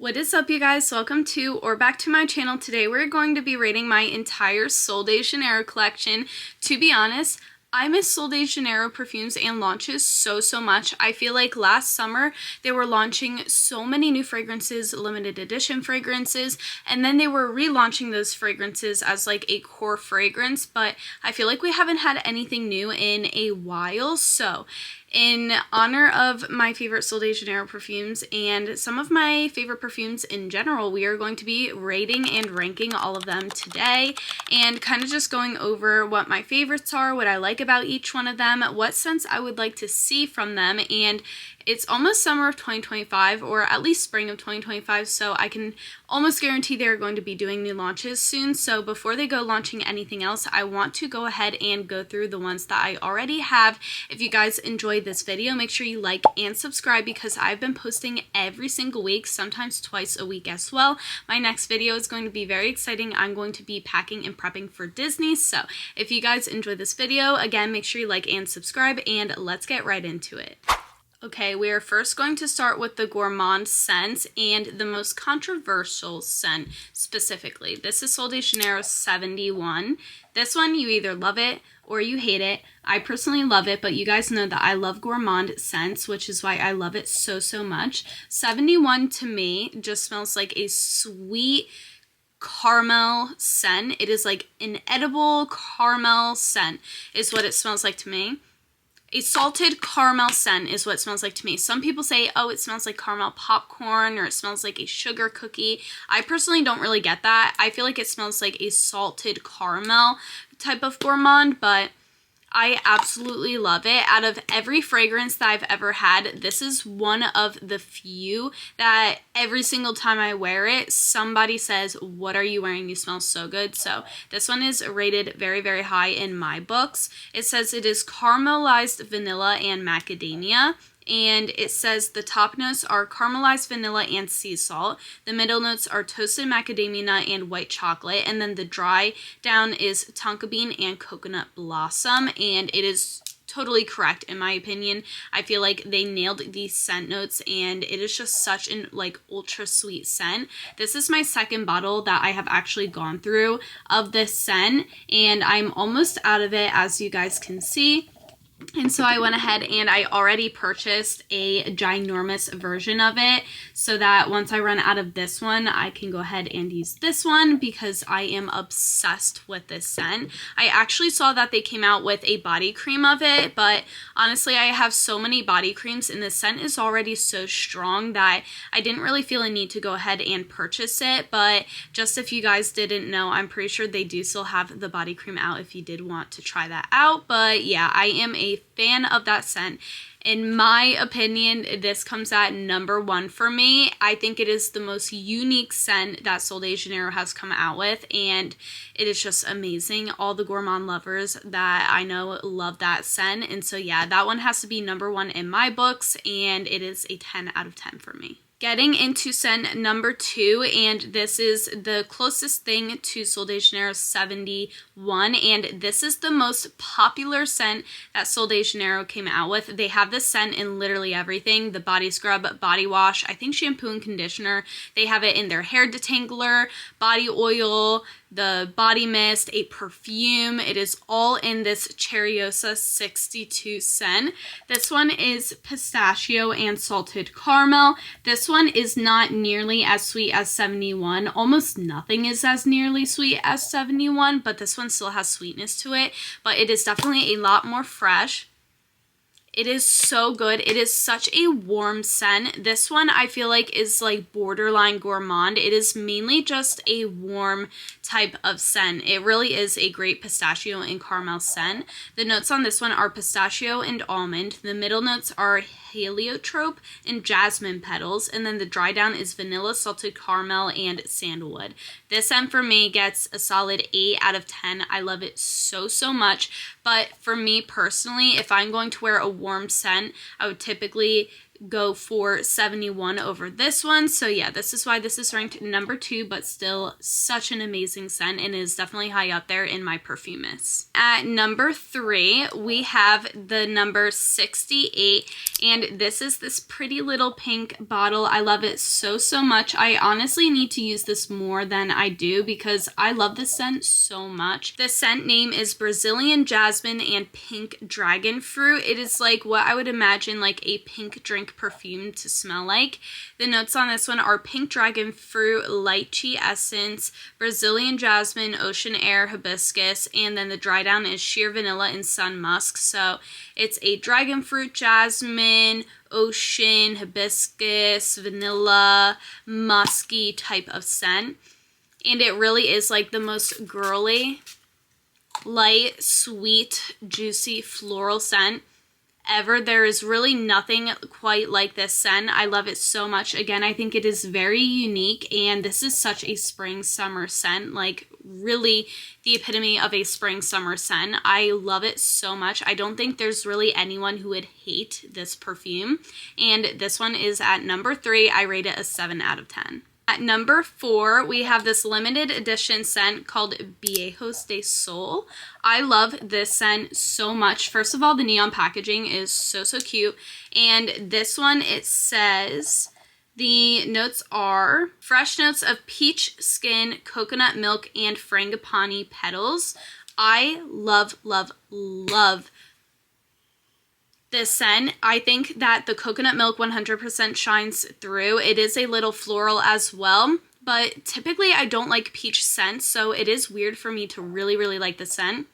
What is up, you guys? Welcome to or back to my channel. Today we're going to be rating my entire Sol de Janeiro collection. To be honest, I miss Sol de Janeiro perfumes and launches so much. I feel like last summer they were launching so many new fragrances, limited edition fragrances, and then they were relaunching those fragrances as like a core fragrance, but I feel like we haven't had anything new in a while. So in honor of my favorite Sol de Janeiro perfumes and some of my favorite perfumes in general, we are going to be rating and ranking all of them today and kind of just going over what my favorites are, what I like about each one of them, what scents I would like to see from them. And it's almost summer of 2025, or at least spring of 2025, so I can almost guarantee they're going to be doing new launches soon. So before they go launching anything else, I want to go ahead and go through the ones that I already have. If you guys enjoyed this video, make sure you like and subscribe because I've been posting every single week, sometimes twice a week as well. My next video is going to be very exciting. I'm going to be packing and prepping for Disney. So if you guys enjoyed this video, again, make sure you like and subscribe, and let's get right into it. Okay, we are first going to start with the gourmand scent and the most controversial scent specifically. This is Sol de Janeiro 71. This one, you either love it or you hate it. I personally love it, but you guys know that I love gourmand scents, which is why I love it so much. 71 to me just smells like a sweet caramel scent. It is like an edible caramel scent is what it smells like to me. A salted caramel scent is what it smells like to me. Some people say, oh, it smells like caramel popcorn or it smells like a sugar cookie. I personally don't really get that. I feel like it smells like a salted caramel type of gourmand, but I absolutely love it. Out of every fragrance that I've ever had, this is one of the few that every single time I wear it, somebody says, what are you wearing? You smell so good. So this one is rated very high in my books. It says it is caramelized vanilla and macadamia. And it says the top notes are caramelized vanilla and sea salt. The middle notes are toasted macadamia and white chocolate. And then the dry down is tonka bean and coconut blossom. And it is totally correct in my opinion. I feel like they nailed these scent notes and it is just such an like ultra sweet scent. This is my second bottle that I have actually gone through of this scent and I'm almost out of it, as you guys can see. And so I went ahead and I already purchased a ginormous version of it so that once I run out of this one, I can go ahead and use this one because I am obsessed with this scent. I actually saw that they came out with a body cream of it, but honestly, I have so many body creams and the scent is already so strong that I didn't really feel a need to go ahead and purchase it. But just if you guys didn't know, I'm pretty sure they do still have the body cream out if you did want to try that out. But yeah, I am a fan of that scent. In my opinion, this comes at number one for me. I think it is the most unique scent that Sol de Janeiro has come out with, and it is just amazing. All the gourmand lovers that I know love that scent, and so yeah, that one has to be number one in my books, and it is a 10 out of 10 for me. Getting into scent number two, and this is the closest thing to Sol de Janeiro 71, and this is the most popular scent that Sol de Janeiro came out with. They have this scent in literally everything: the body scrub, body wash, I think shampoo and conditioner. They have it in their hair detangler, body oil, the body mist, a perfume. It is all in this Cherryosa 62 scent. This one is pistachio and salted caramel. This one is not nearly as sweet as 71. Almost nothing is as nearly sweet as 71, but this one still has sweetness to it. But it is definitely a lot more fresh. It is so good. It is such a warm scent. This one I feel like is like borderline gourmand. It is mainly just a warm type of scent. It really is a great pistachio and caramel scent. The notes on this one are pistachio and almond. The middle notes are heliotrope and jasmine petals, and then the dry down is vanilla, salted caramel, and sandalwood. This scent for me gets a solid 8 out of 10. I love it so much, but for me personally, if I'm going to wear a warm scent, I would typically go for 71 over this one. So yeah, this is why this is ranked number 2, but still such an amazing scent and is definitely high up there in my Perfumist. At number 3, we have the number 68, and this is this pretty little pink bottle. I love it so much. I honestly need to use this more than I do because I love this scent so much. The scent name is Brazilian Jasmine and Pink Dragon Fruit. It is like what I would imagine like a pink drink perfume to smell like. The notes on this one are pink dragon fruit, lychee essence, Brazilian jasmine, ocean air, hibiscus, and then the dry down is sheer vanilla and sun musk. So it's a dragon fruit, jasmine, ocean, hibiscus, vanilla, musky type of scent. And it really is like the most girly, light, sweet, juicy, floral scent ever. There is really nothing quite like this scent. I love it so much. Again, I think it is very unique, and this is such a spring summer scent, like really the epitome of a spring summer scent. I love it so much. I don't think there's really anyone who would hate this perfume, and this one is at number 3. I rate it a 7 out of 10. At number 4, we have this limited edition scent called Viejos de Sol. I love this scent so much. First of all, the neon packaging is so cute. And this one, it says the notes are fresh notes of peach skin, coconut milk, and frangipani petals. I love this scent. I think that the coconut milk 100% shines through. It is a little floral as well, but typically I don't like peach scents, so it is weird for me to really like the scent.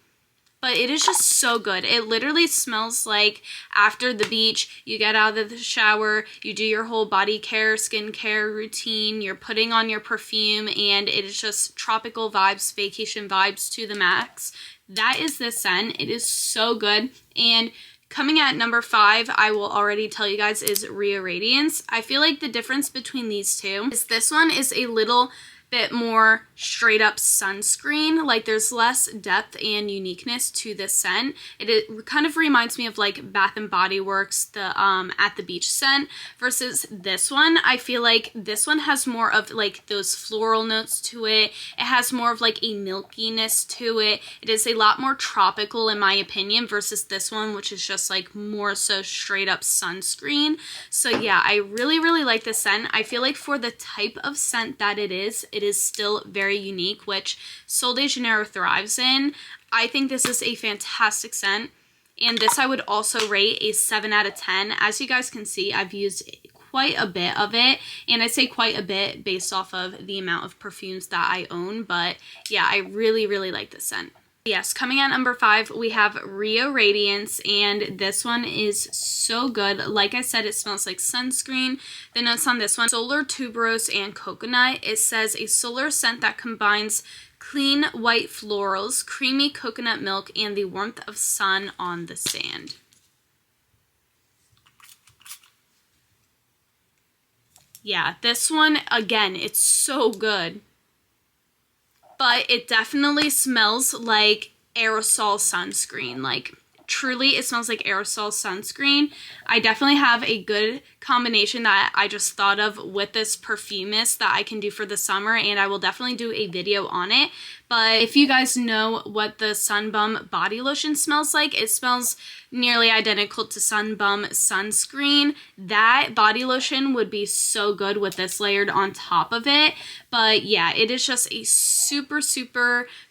But it is just so good. It literally smells like after the beach, you get out of the shower, you do your whole body care, skincare routine, you're putting on your perfume, and it is just tropical vibes, vacation vibes to the max. That is this scent. It is so good. And coming at number 5, I will already tell you guys, is Rio Radiance. I feel like the difference between these two is this one is a little bit more straight up sunscreen. Like there's less depth and uniqueness to this scent. It kind of reminds me of like Bath and Body Works, the At the Beach scent, versus this one. I feel like this one has more of like those floral notes to it. It has more of like a milkiness to it. It is a lot more tropical in my opinion versus this one, which is just like more so straight up sunscreen. So yeah, I really like this scent. I feel like for the type of scent that it is still very unique, which Sol de Janeiro thrives in. I think this is a fantastic scent, and this I would also rate a 7 out of 10. As you guys can see, I've used quite a bit of it, and I say quite a bit based off of the amount of perfumes that I own, but yeah, I really like this scent. Yes, coming at number 5, we have Rio Radiance, and this one is so good. Like I said, it smells like sunscreen. The notes on this one, solar tuberose and coconut. It says a solar scent that combines clean white florals, creamy coconut milk, and the warmth of sun on the sand. Yeah, this one, again, it's so good. But it definitely smells like aerosol sunscreen. Like, truly, it smells like aerosol sunscreen. I definitely have a good combination that I just thought of with this Perfumist that I can do for the summer, and I will definitely do a video on it. But if you guys know what the Sun Bum body lotion smells like, it smells nearly identical to Sun Bum sunscreen. That body lotion would be so good with this layered on top of it. But yeah, it is just a super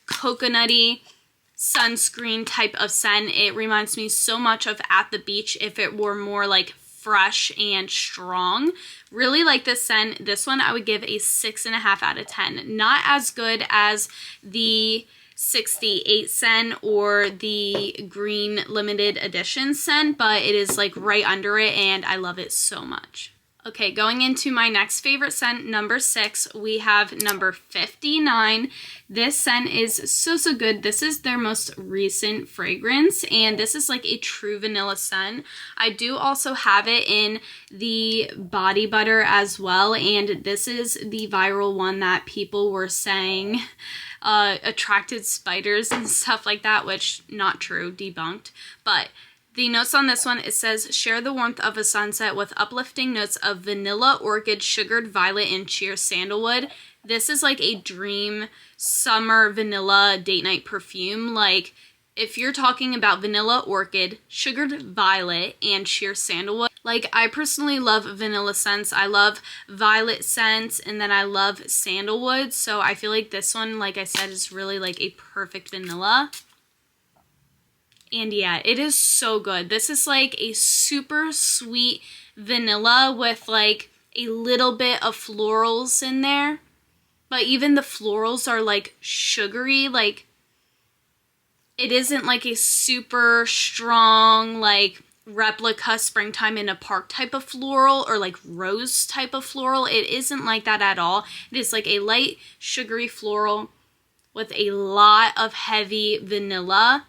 coconutty sunscreen type of scent. It reminds me so much of At the Beach if it were more like fresh and strong. Really like this scent. This one I would give a 6.5 out of 10. Not as good as the 68 scent or the green limited edition scent, but it is like right under it, and I love it so much. Okay, going into my next favorite scent, number 6, we have number 59. This scent is so good. This is their most recent fragrance, and this is like a true vanilla scent. I do also have it in the body butter as well, and this is the viral one that people were saying attracted spiders and stuff like that, which not true, debunked. But The notes on this one, it says, share the warmth of a sunset with uplifting notes of vanilla, orchid, sugared violet, and sheer sandalwood. This is like a dream summer vanilla date night perfume. Like, if you're talking about vanilla orchid, sugared violet, and sheer sandalwood, like, I personally love vanilla scents. I love violet scents, and then I love sandalwood. So I feel like this one, like I said, is really like a perfect vanilla. And yeah, it is so good. This is like a super sweet vanilla with like a little bit of florals in there. But even the florals are like sugary. Like, it isn't like a super strong like replica springtime in a park type of floral or like rose type of floral. It isn't like that at all. It is like a light sugary floral with a lot of heavy vanilla.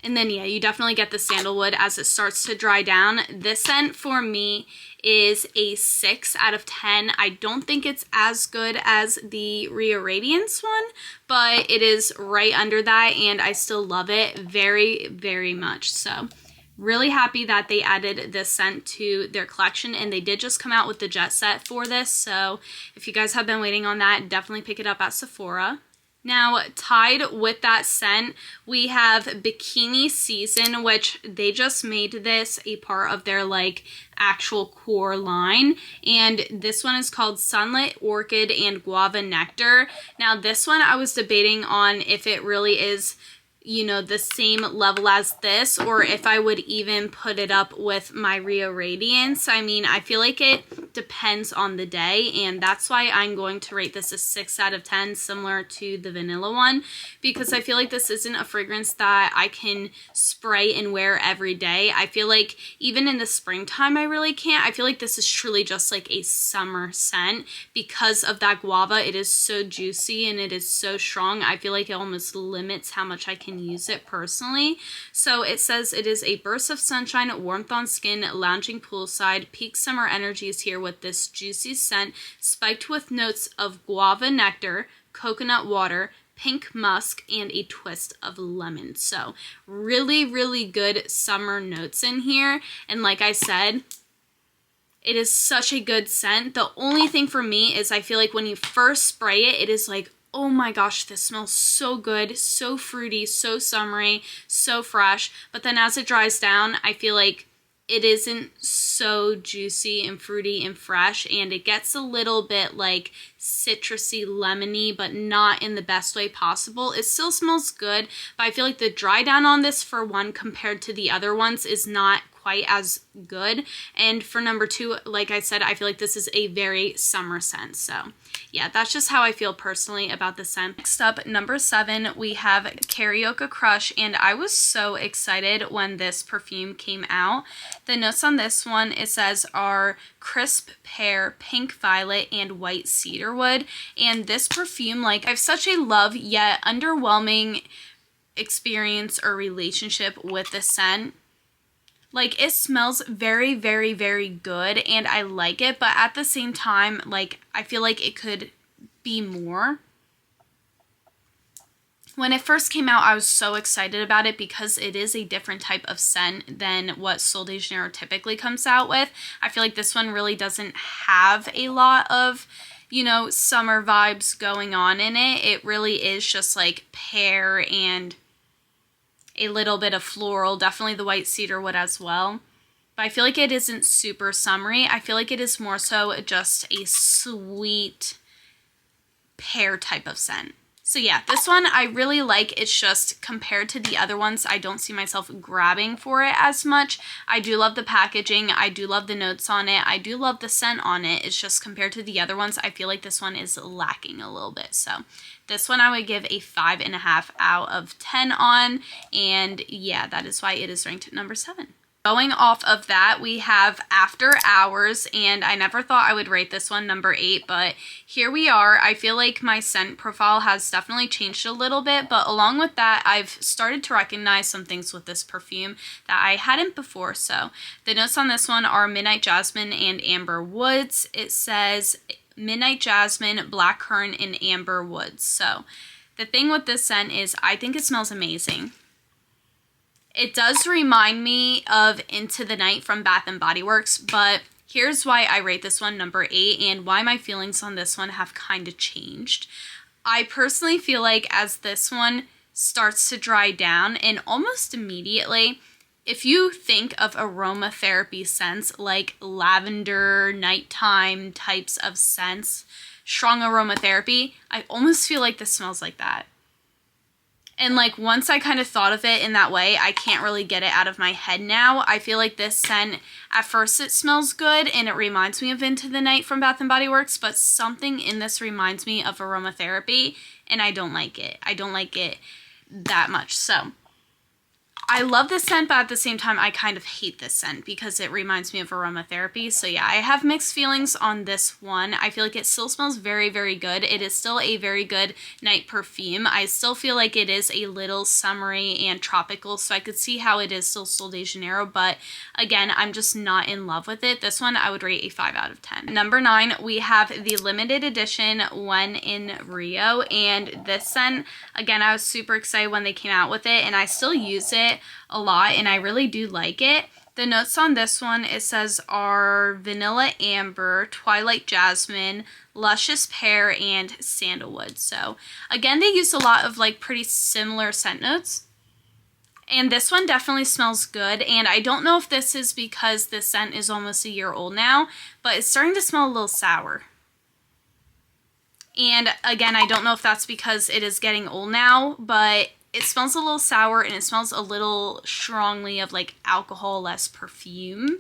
And then, yeah, you definitely get the sandalwood as it starts to dry down. This scent for me is a 6 out of 10. I don't think it's as good as the Rio Radiance one, but it is right under that, and I still love it very, very much. So, really happy that they added this scent to their collection, and they did just come out with the Jet Set for this. So, if you guys have been waiting on that, definitely pick it up at Sephora. Now, tied with that scent, we have Bikini Season, which they just made this a part of their like actual core line. And this one is called Sunlit Orchid and Guava Nectar. Now, this one I was debating on if it really is, you know, the same level as this, or if I would even put it up with my Rio Radiance. I mean, I feel like it depends on the day, and that's why I'm going to rate this a 6 out of 10, similar to the vanilla one, because I feel like this isn't a fragrance that I can spray and wear every day. I feel like even in the springtime, I really can't. I feel like this is truly just like a summer scent because of that guava. It is so juicy and it is so strong. I feel like it almost limits how much I can use it personally. So it says it is a burst of sunshine, warmth on skin, lounging poolside. Peak summer energy is here with this juicy scent, spiked with notes of guava nectar, coconut water, pink musk, and a twist of lemon. So really, really good summer notes in here. And like I said, it is such a good scent. The only thing for me is I feel like when you first spray it, it is like, oh my gosh, this smells so good, so fruity, so summery, so fresh. But then as it dries down, I feel like it isn't so juicy and fruity and fresh, and it gets a little bit like citrusy, lemony, but not in the best way possible. It still smells good, but I feel like the dry down on this, for one, compared to the other ones, is not quite as good. And for number 2, like I said, I feel like this is a very summer scent. So yeah, that's just how I feel personally about the scent. Next up, number 7, we have Karaoke Crush, and I was so excited when this perfume came out. The notes on this one, it says, are crisp pear, pink violet, and white cedarwood. And this perfume, like, I have such a love yet underwhelming experience or relationship with the scent. Like, it smells very, very, very good, and I like it, but at the same time, like, I feel like it could be more. When it first came out, I was so excited about it because it is a different type of scent than what Sol de Janeiro typically comes out with. I feel like this one really doesn't have a lot of, you know, summer vibes going on in it. It really is just like pear and a little bit of floral, definitely the white cedarwood as well. But I feel like it isn't super summery. I feel like it is more so just a sweet pear type of scent. So yeah, this one I really like. It's just compared to the other ones, I don't see myself grabbing for it as much. I do love the packaging. I do love the notes on it. I do love the scent on it. It's just compared to the other ones, I feel like this one is lacking a little bit. So this one I would give a 5.5 out of 10 on. And yeah, that is why it is ranked at number 7. Going off of that, we have After Hours, and I never thought I would rate this one number 8, but here we are. I feel like my scent profile has definitely changed a little bit, but along with that, I've started to recognize some things with this perfume that I hadn't before. So the notes on this one are Midnight Jasmine and Amber Woods. It says Midnight Jasmine, Blackcurrant, and Amber Woods. So the thing with this scent is I think it smells amazing. It does remind me of Into the Night from Bath & Body Works, but here's why I rate this one number 8 and why my feelings on this one have kind of changed. I personally feel like as this one starts to dry down, and almost immediately, if you think of aromatherapy scents like lavender, nighttime types of scents, strong aromatherapy, I almost feel like this smells like that. And like once I kind of thought of it in that way, I can't really get it out of my head now. I feel like this scent, at first it smells good and it reminds me of Into the Night from Bath & Body Works, but something in this reminds me of aromatherapy and I don't like it. I don't like it that much. So I love this scent, but at the same time, I kind of hate this scent because it reminds me of aromatherapy. So yeah, I have mixed feelings on this one. I feel like it still smells very, very good. It is still a very good night perfume. I still feel like it is a little summery and tropical, so I could see how it is still Sol de Janeiro, but again, I'm just not in love with it. This one, I would rate a 5 out of 10. Number 9, we have the limited edition When in Rio, and this scent, again, I was super excited when they came out with it, and I still use it a lot and I really do like it. The notes on this one, it says, are vanilla amber, twilight jasmine, luscious pear, and sandalwood. So again, they use a lot of like pretty similar scent notes. And this one definitely smells good, and I don't know if this is because this scent is almost a year old now, but it's starting to smell a little sour. And again, I don't know if that's because it is getting old now, but it smells a little sour and it smells a little strongly of like alcohol, less perfume.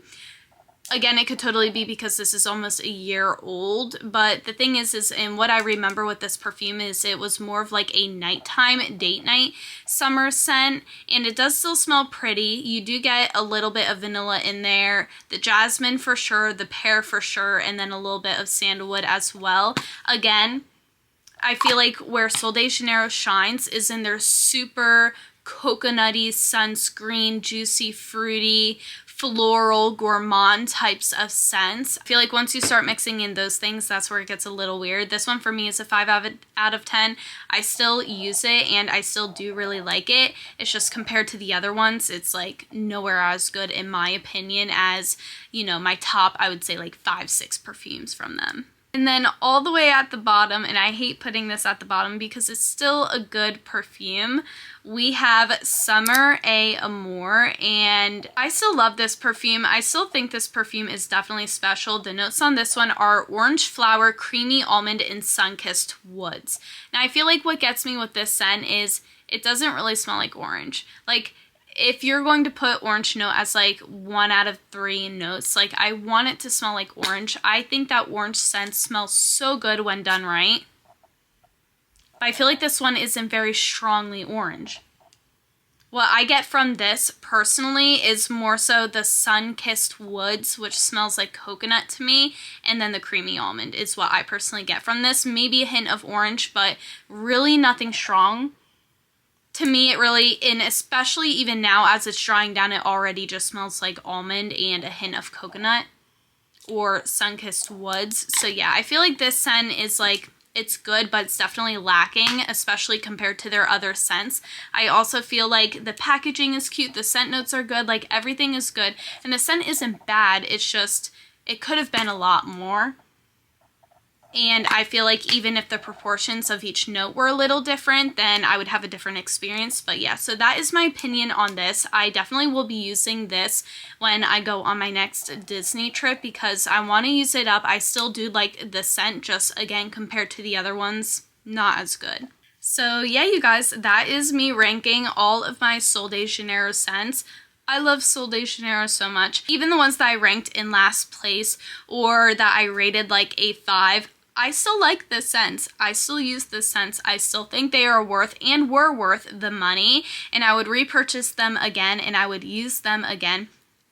Again, it could totally be because this is almost a year old, but the thing is and what I remember with this perfume is it was more of like a nighttime, date night summer scent, and it does still smell pretty. You do get a little bit of vanilla in there, the jasmine for sure, the pear for sure, and then a little bit of sandalwood as well. Again, I feel like where Sol de Janeiro shines is in their super coconutty, sunscreen, juicy, fruity, floral, gourmand types of scents. I feel like once you start mixing in those things, that's where it gets a little weird. This one for me is a 5 out of 10. I still use it and I still do really like it. It's just compared to the other ones, it's like nowhere as good in my opinion as, you know, my top, I would say like 5, 6 perfumes from them. And then all the way at the bottom, and I hate putting this at the bottom because it's still a good perfume, we have Summer et Amour, and I still love this perfume. I still think this perfume is definitely special. The notes on this one are orange flower, creamy almond, and sun-kissed woods. Now I feel like what gets me with this scent is it doesn't really smell like orange. Like, if you're going to put orange note as like 1 out of 3 notes, like I want it to smell like orange. I think that orange scent smells so good when done right. But I feel like this one isn't very strongly orange. What I get from this personally is more so the sun-kissed woods, which smells like coconut to me, and then the creamy almond is what I personally get from this. Maybe a hint of orange, but really nothing strong. To me, it really, and especially even now as it's drying down, it already just smells like almond and a hint of coconut or sun-kissed woods. So yeah, I feel like this scent is like, it's good, but it's definitely lacking, especially compared to their other scents. I also feel like the packaging is cute, the scent notes are good, like everything is good, and the scent isn't bad, it's just, it could have been a lot more. And I feel like even if the proportions of each note were a little different, then I would have a different experience. But yeah, so that is my opinion on this. I definitely will be using this when I go on my next Disney trip because I want to use it up. I still do like the scent, just again, compared to the other ones, not as good. So yeah, you guys, that is me ranking all of my Sol de Janeiro scents. I love Sol de Janeiro so much. Even the ones that I ranked in last place or that I rated like a 5, I still like the scents. I still use the scents. I still think they are worth and were worth the money, and I would repurchase them again and I would use them again.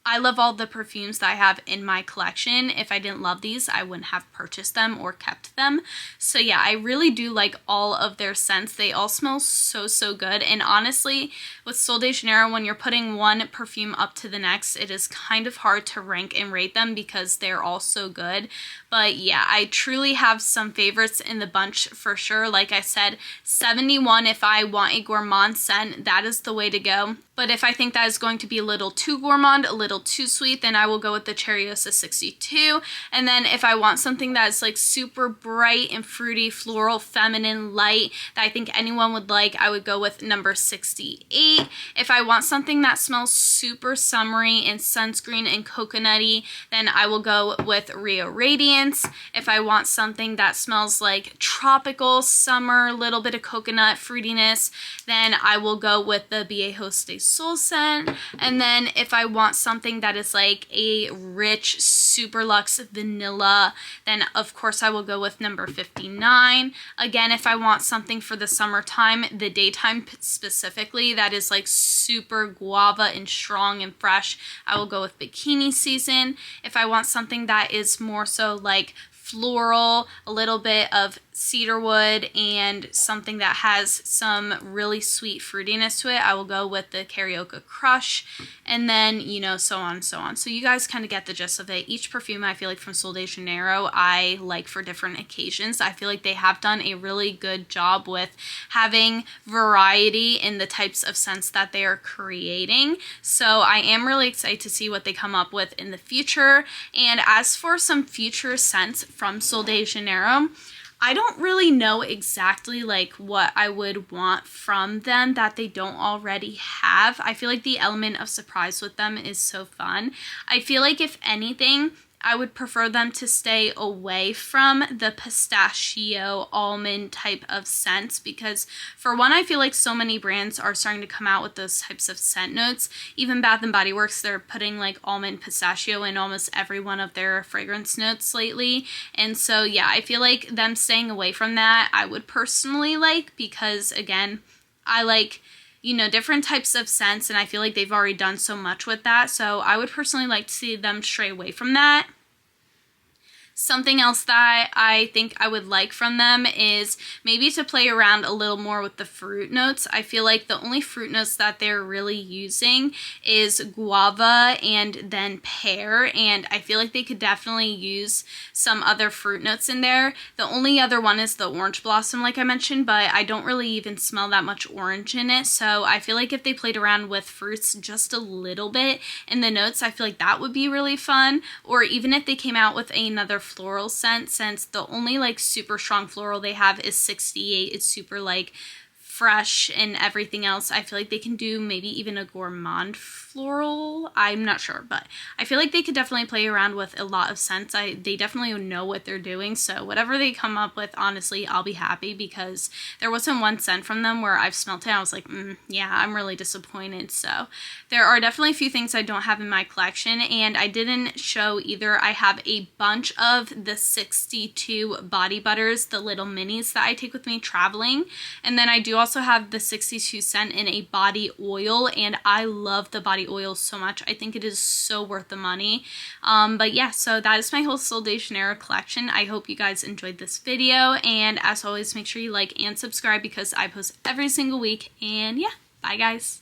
I love all the perfumes that I have in my collection. If I didn't love these, I wouldn't have purchased them or kept them. So yeah, I really do like all of their scents. They all smell so good. And honestly, with Sol de Janeiro, when you're putting one perfume up to the next, it is kind of hard to rank and rate them because they're all so good. But yeah, I truly have some favorites in the bunch for sure. Like I said, 71 if I want a gourmand scent, that is the way to go. But if I think that is going to be a little too gourmand, a little too sweet, then I will go with the Cherryosa 62. And then if I want something that is like super bright and fruity, floral, feminine, light, that I think anyone would like, I would go with number 68. If I want something that smells super summery and sunscreen and coconutty, then I will go with Rio Radiance. If I want something that smells like tropical, summer, little bit of coconut fruitiness, then I will go with the Viejos de Sol scent. And then if I want something that is like a rich, super luxe vanilla, then of course I will go with number 59. Again, if I want something for the summertime, the daytime specifically, that is like super guava and strong and fresh, I will go with Bikini Season. If I want something that is more so like floral, a little bit of cedarwood, and something that has some really sweet fruitiness to it, I will go with the Carioca Crush, and then, you know, so on and so on. So you guys kind of get the gist of it. Each perfume I feel like from Sol de Janeiro I like for different occasions. I feel like they have done a really good job with having variety in the types of scents that they are creating. So I am really excited to see what they come up with in the future. And as for some future scents from Sol de Janeiro, I don't really know exactly like what I would want from them that they don't already have. I feel like the element of surprise with them is so fun. I feel like if anything, I would prefer them to stay away from the pistachio almond type of scents because for one, I feel like so many brands are starting to come out with those types of scent notes. Even Bath & Body Works, they're putting like almond pistachio in almost every one of their fragrance notes lately. And so yeah, I feel like them staying away from that I would personally like because again, I like, you know, different types of scents, and I feel like they've already done so much with that. So I would personally like to see them stray away from that. Something else that I think I would like from them is maybe to play around a little more with the fruit notes. I feel like the only fruit notes that they're really using is guava and then pear, and I feel like they could definitely use some other fruit notes in there. The only other one is the orange blossom, like I mentioned, but I don't really even smell that much orange in it, so I feel like if they played around with fruits just a little bit in the notes, I feel like that would be really fun. Or even if they came out with another floral scent, since the only like super strong floral they have is 68. It's super like fresh and everything else. I feel like they can do maybe even a gourmand floral. I'm not sure, but I feel like they could definitely play around with a lot of scents. They definitely know what they're doing, so whatever they come up with, honestly, I'll be happy because there wasn't one scent from them where I've smelled it and I was like, yeah, I'm really disappointed. So there are definitely a few things I don't have in my collection, and I didn't show either. I have a bunch of the 62 body butters, the little minis that I take with me traveling, and then I do also have the 62 scent in a body oil, and I love the body oil so much. I think it is so worth the money. But yeah, so that is my whole Sol de Janeiro collection. I hope you guys enjoyed this video, and as always, make sure you like and subscribe because I post every single week. And yeah, bye guys.